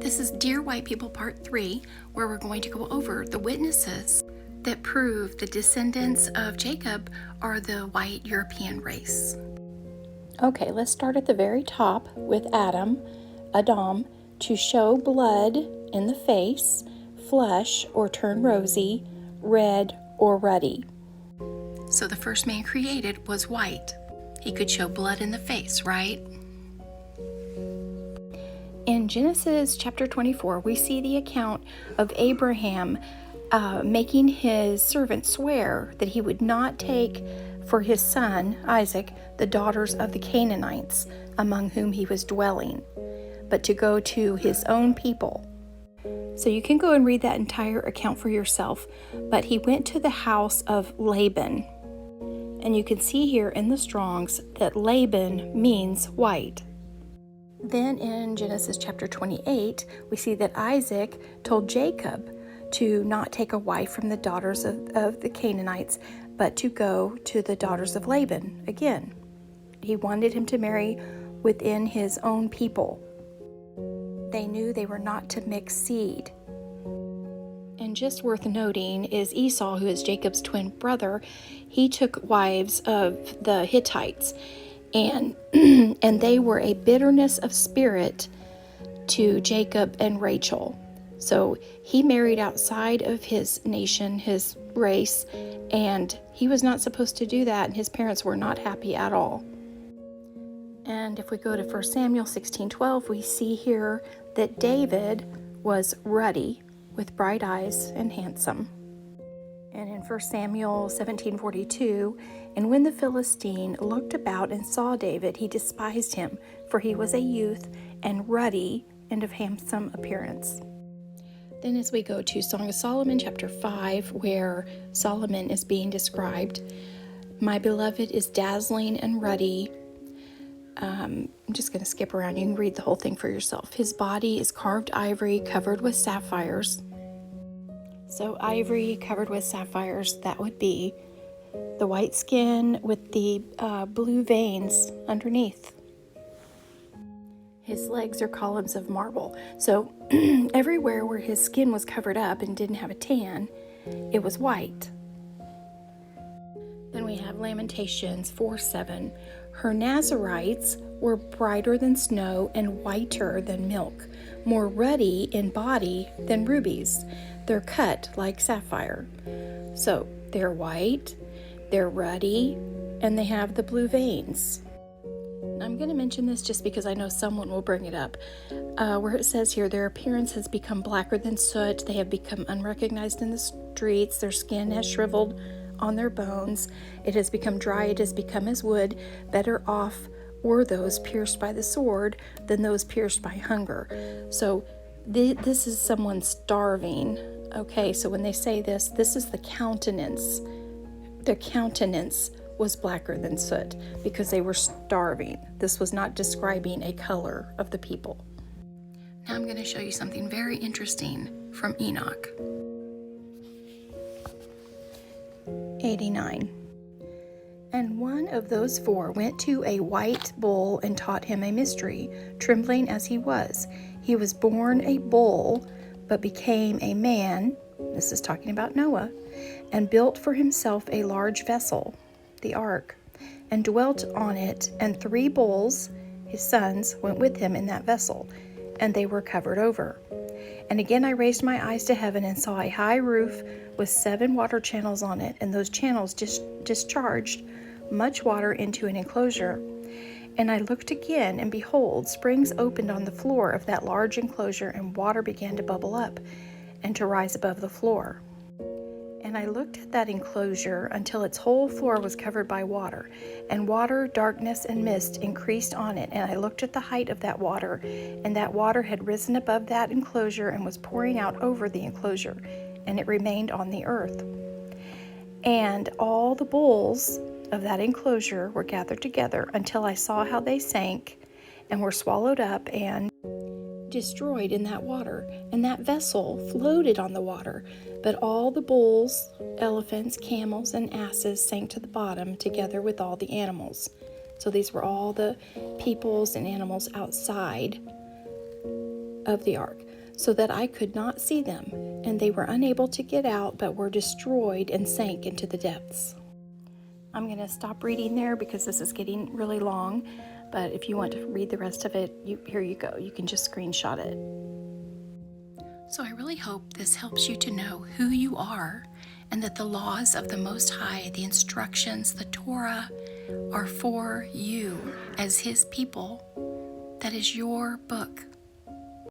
This is Dear White People Part 3, where we're going to go over the witnesses that prove the descendants of Jacob are the white European race. Okay, let's start at the very top with Adam, to show blood in the face, flush or turn rosy, red or ruddy. So the first man created was white. He could show blood in the face, right? In Genesis chapter 24, we see the account of Abraham making his servant swear that he would not take for his son, Isaac, the daughters of the Canaanites among whom he was dwelling, but to go to his own people. So you can go and read that entire account for yourself, but he went to the house of Laban. And you can see here in the Strongs that Laban means white. Then in Genesis chapter 28, we see that Isaac told Jacob to not take a wife from the daughters of the Canaanites, but to go to the daughters of Laban again. He wanted him to marry within his own people. They knew they were not to mix seed. And just worth noting is Esau, who is Jacob's twin brother, he took wives of the Hittites, and they were a bitterness of spirit to Jacob and Rachel. So he married outside of his nation, his race, and he was not supposed to do that, and his parents were not happy at all. And if we go to 1 Samuel 16:12, we see here that David was ruddy, with bright eyes and handsome. And in 1 Samuel 17:42, and when the Philistine looked about and saw David, he despised him, for he was a youth and ruddy and of handsome appearance. Then as we go to Song of Solomon chapter 5, where Solomon is being described, my beloved is dazzling and ruddy. I'm just going to skip around. You can read the whole thing for yourself. His body is carved ivory covered with sapphires. So ivory covered with sapphires, that would be the white skin with the blue veins underneath. His legs are columns of marble. So everywhere where his skin was covered up and didn't have a tan, it was white. Then we have Lamentations 4:7. Her Nazarites were brighter than snow and whiter than milk, more ruddy in body than rubies. They're cut like sapphire. So they're white, they're ruddy, and they have the blue veins. I'm going to mention this just because I know someone will bring it up, where it says here, their appearance has become blacker than soot, they have become unrecognized in the streets, their skin has shriveled on their bones, it has become dry, it has become as wood. Better off were those pierced by the sword than those pierced by hunger. So this is someone starving. Okay, so when they say this is the countenance. Their countenance was blacker than soot because they were starving. This was not describing a color of the people. Now I'm going to show you something very interesting from Enoch. 89. And one of those four went to a white bull and taught him a mystery, trembling as he was. He was born a bull, but became a man, this is talking about Noah, and built for himself a large vessel, the ark, and dwelt on it, and 3 bulls, his sons, went with him in that vessel, and they were covered over. And again I raised my eyes to heaven and saw a high roof with 7 water channels on it, and those channels discharged much water into an enclosure. And I looked again, and behold, springs opened on the floor of that large enclosure, and water began to bubble up and to rise above the floor. And I looked at that enclosure until its whole floor was covered by water, and water, darkness, and mist increased on it. And I looked at the height of that water, and that water had risen above that enclosure and was pouring out over the enclosure, and it remained on the earth. And all the bulls of that enclosure were gathered together until I saw how they sank and were swallowed up and destroyed in that water, and that vessel floated on the water. But all the bulls, elephants, camels, and asses sank to the bottom together with all the animals. So these were all the peoples and animals outside of the ark. so that I could not see them, and they were unable to get out, but were destroyed and sank into the depths. I'm going to stop reading there because this is getting really long, but if you want to read the rest of it, here you go. You can just screenshot it. So I really hope this helps you to know who you are and that the laws of the Most High, the instructions, the Torah, are for you as His people. That is your book.